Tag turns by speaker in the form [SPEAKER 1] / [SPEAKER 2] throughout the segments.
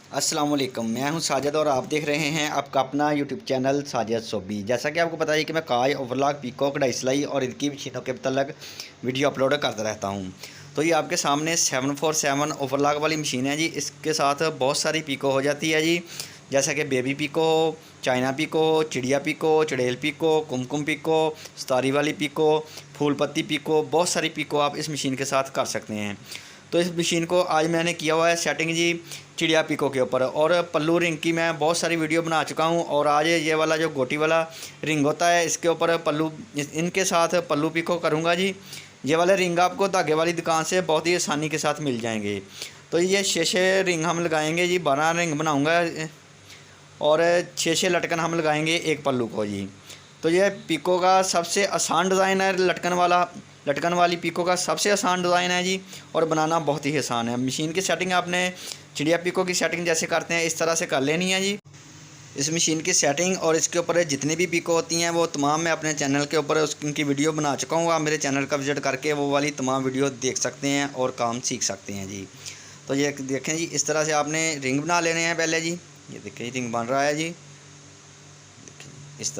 [SPEAKER 1] अस्सलाम वालेकुम, मैं हूं साजिद और आप देख रहे हैं आपका अपना यूट्यूब चैनल साजिद सोबी। जैसा कि आपको पता है कि मैं काज, ओवरलॉक, पीको, कढ़ाई सिलाई और इनकी मशीनों के मतलब वीडियो अपलोड करता रहता हूं। तो ये आपके सामने 747 ओवरलॉक वाली मशीन है जी। इसके साथ बहुत सारी पीको हो जाती है जी, जैसा कि बेबी पीको हो, चाइना पीको हो, चिड़िया पीको, चुड़ैल पीको, कुमकुम पीको, सितारी वाली पीको, फूल पत्ती पीको, बहुत सारी पीको आप इस मशीन के साथ कर सकते हैं। तो इस मशीन को आज मैंने किया हुआ है सेटिंग जी चिड़िया पीको के ऊपर, और पल्लू रिंग की मैं बहुत सारी वीडियो बना चुका हूं। और आज ये वाला जो गोटी वाला रिंग होता है इसके ऊपर पल्लू, इनके साथ पल्लू पीको करूंगा जी। ये वाले रिंग आपको धागे वाली दुकान से बहुत ही आसानी के साथ मिल जाएंगे। तो ये 6 रिंग हम लगाएंगे जी, 12 रिंग बनाऊँगा और 6 लटकन हम लगाएंगे एक पल्लू को जी। तो ये पीको का सबसे आसान डिज़ाइन है, लटकन वाली पीको का सबसे आसान डिज़ाइन है जी, और बनाना बहुत ही आसान है। मशीन की सेटिंग आपने चिड़िया पीको की सेटिंग जैसे करते हैं इस तरह से कर लेनी है जी। इस मशीन की सेटिंग और इसके ऊपर जितनी भी पीको होती हैं वो तमाम मैं अपने चैनल के ऊपर उनकी वीडियो बना चुका हूँ। आप मेरे चैनल का विजिट करके वो वाली तमाम वीडियो देख सकते हैं और काम सीख सकते हैं जी। तो ये देखें जी, इस तरह से आपने रिंग बना लेने हैं पहले जी। ये देखिए रिंग बन रहा है जी, देखिए इस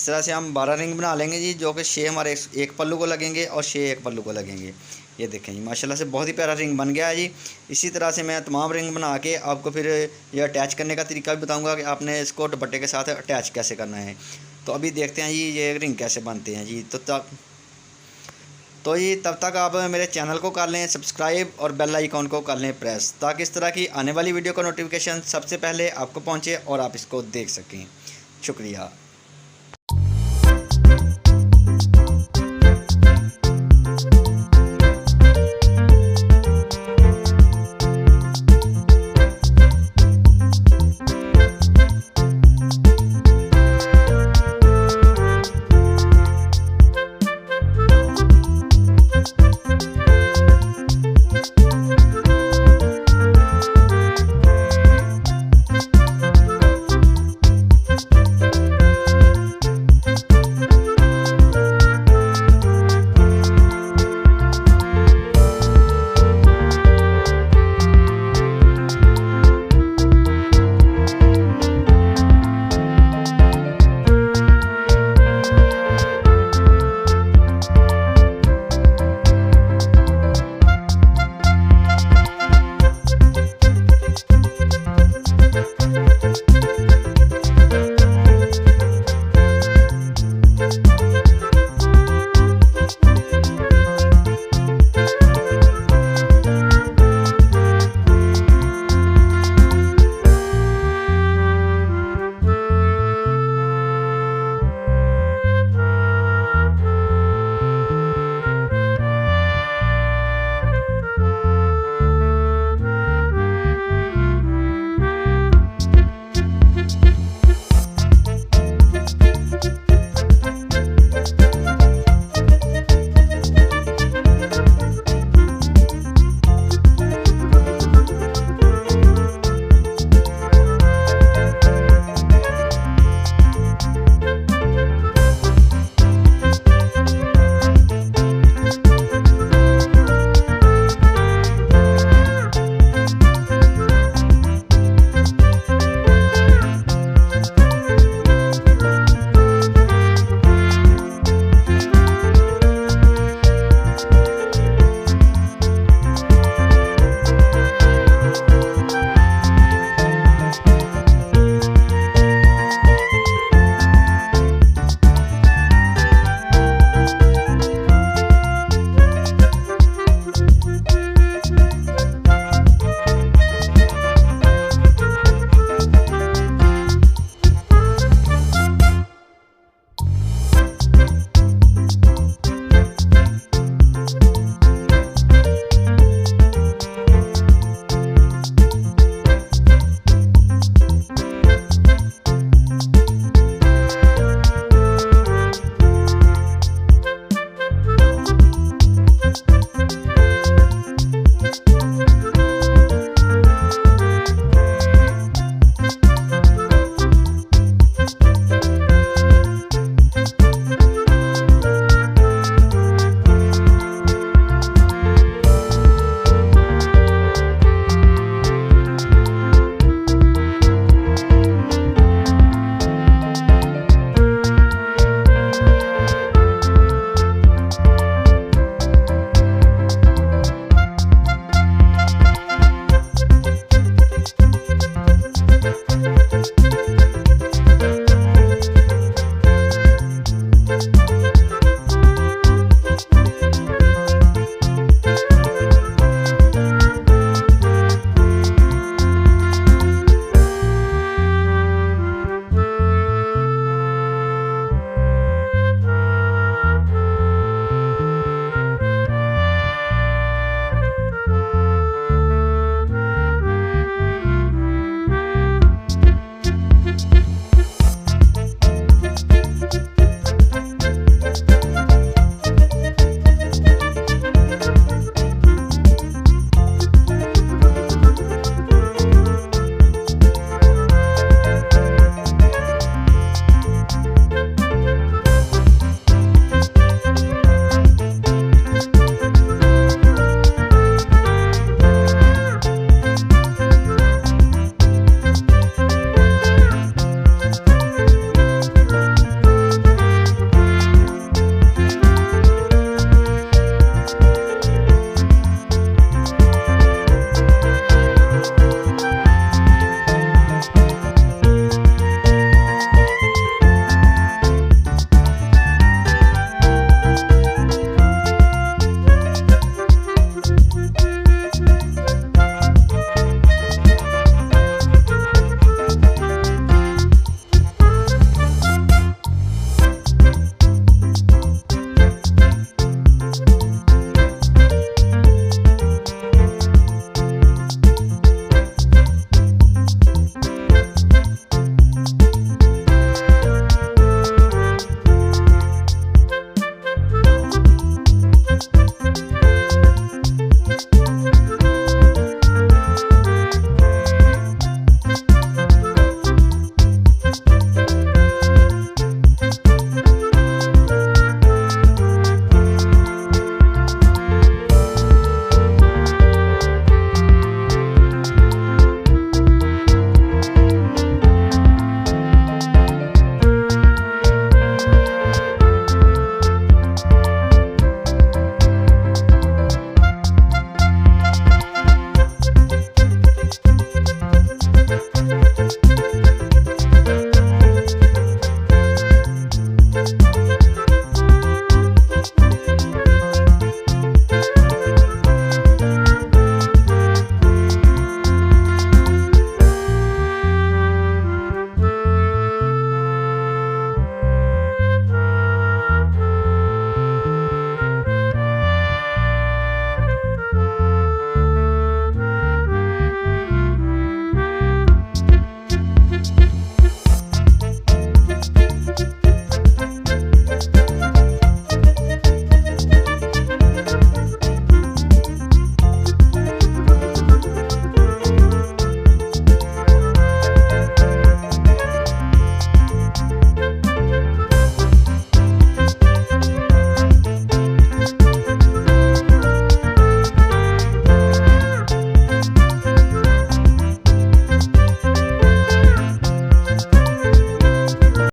[SPEAKER 1] तरह से हम 12 रिंग बना लेंगे जी, जो कि 6 हमारे एक पल्लू को लगेंगे और 6 एक पल्लू को लगेंगे। ये देखें जी, माशाल्लाह से बहुत ही प्यारा रिंग बन गया है जी। इसी तरह से मैं तमाम रिंग बना के आपको फिर ये अटैच करने का तरीका भी बताऊंगा कि आपने इसको दुपट्टे के साथ अटैच कैसे करना है। तो अभी देखते हैं जी ये रिंग कैसे बनते हैं जी। तब तक आप मेरे चैनल को कर लें सब्सक्राइब और बेल आइकॉन को कर लें प्रेस, ताकि इस तरह की आने वाली वीडियो का नोटिफिकेशन सबसे पहले आपको पहुँचे और आप इसको देख सकें। शुक्रिया।